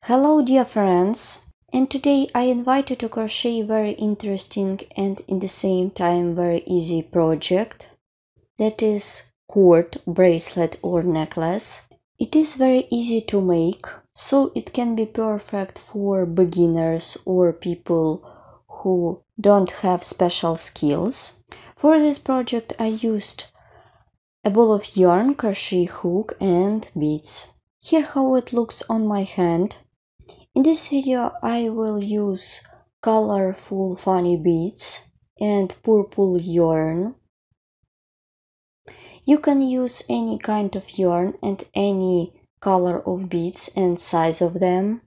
Hello dear friends, and today I invite you to crochet very interesting and in the same time very easy project, that is cord, bracelet or necklace. It is very easy to make, so it can be perfect for beginners or people who don't have special skills. For this project I used a ball of yarn, crochet hook and beads. Here how it looks on my hand. In this video I will use colorful funny beads and purple yarn. You can use any kind of yarn and any color of beads and size of them.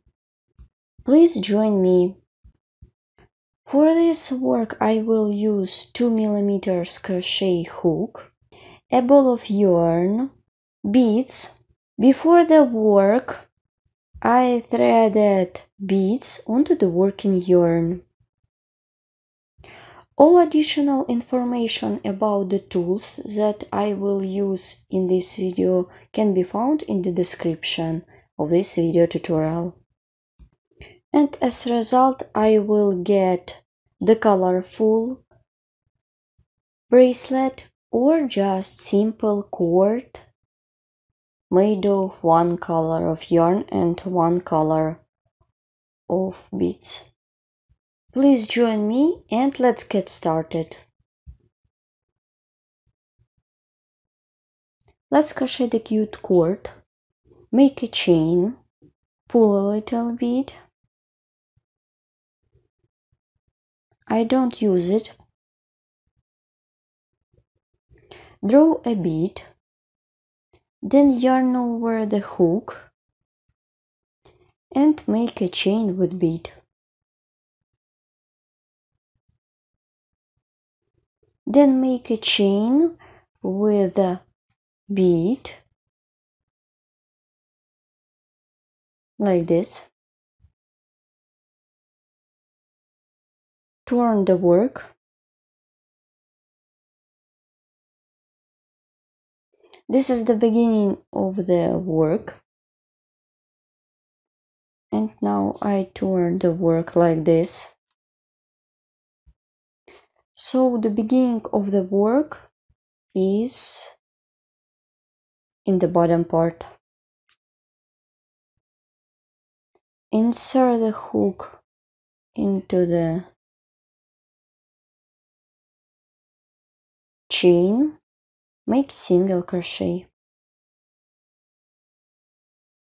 Please join me. For this work I will use 2mm crochet hook, a ball of yarn, beads. Before the work I threaded beads onto the working yarn. All additional information about the tools that I will use in this video can be found in the description of this video tutorial. And as a result, I will get the colorful bracelet or just simple cord made of one color of yarn and one color of beads. Please join me and let's get started. Let's crochet the cute cord. Make a chain, pull a little bit. I don't use it. Draw a bead, then yarn over the hook and make a chain with bead. Then make a chain with a bead like this. Turn the work. This is the beginning of the work. And now I turn the work like this. So the beginning of the work is in the bottom part. Insert the hook into the chain, make single crochet.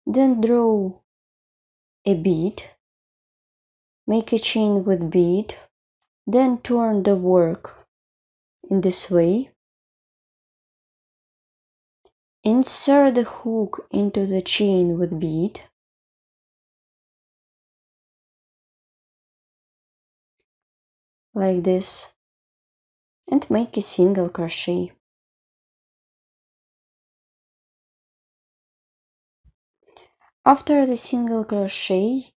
Then draw a bead, make a chain with bead, then turn the work in this way. Insert the hook into the chain with bead. Like this. And make a single crochet. After the single crochet,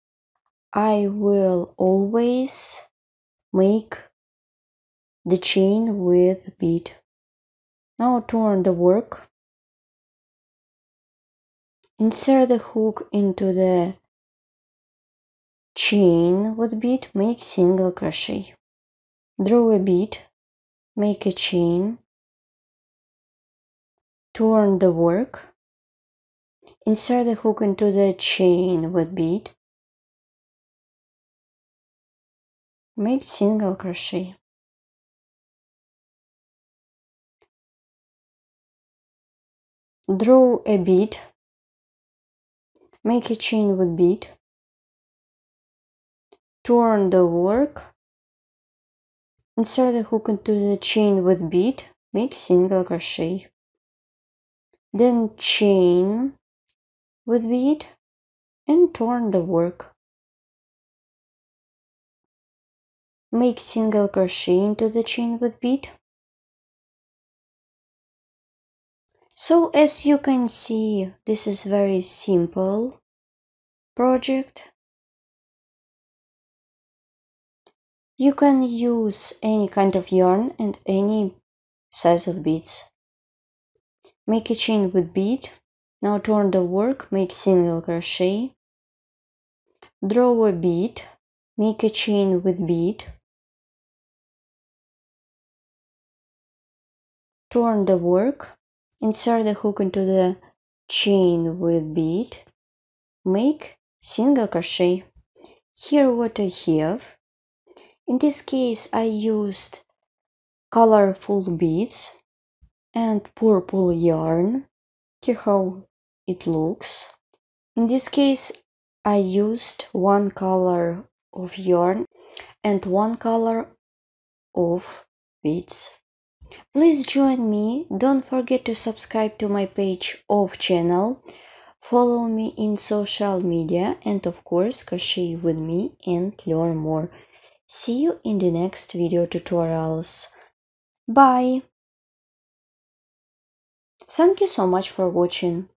I will always make the chain with bead. Now turn the work. Insert the hook into the chain with bead, make single crochet. Draw a bead, make a chain, turn the work, insert the hook into the chain with bead, make single crochet. Draw a bead, make a chain with bead, turn the work, insert the hook into the chain with bead, make single crochet. Then chain with bead and turn the work. Make single crochet into the chain with bead. So as you can see, this is very simple project. You can use any kind of yarn and any size of beads. Make a chain with bead. Now turn the work, make single crochet. Draw a bead, make a chain with bead, turn the work, insert the hook into the chain with bead, make single crochet. Here what I have. In this case I used colorful beads and purple yarn. Here how it looks. In this case I used one color of yarn and one color of beads. Please join me, don't forget to subscribe to my page of channel, follow me in social media, and of course crochet with me and learn more. See you in the next video tutorials. Bye! Thank you so much for watching.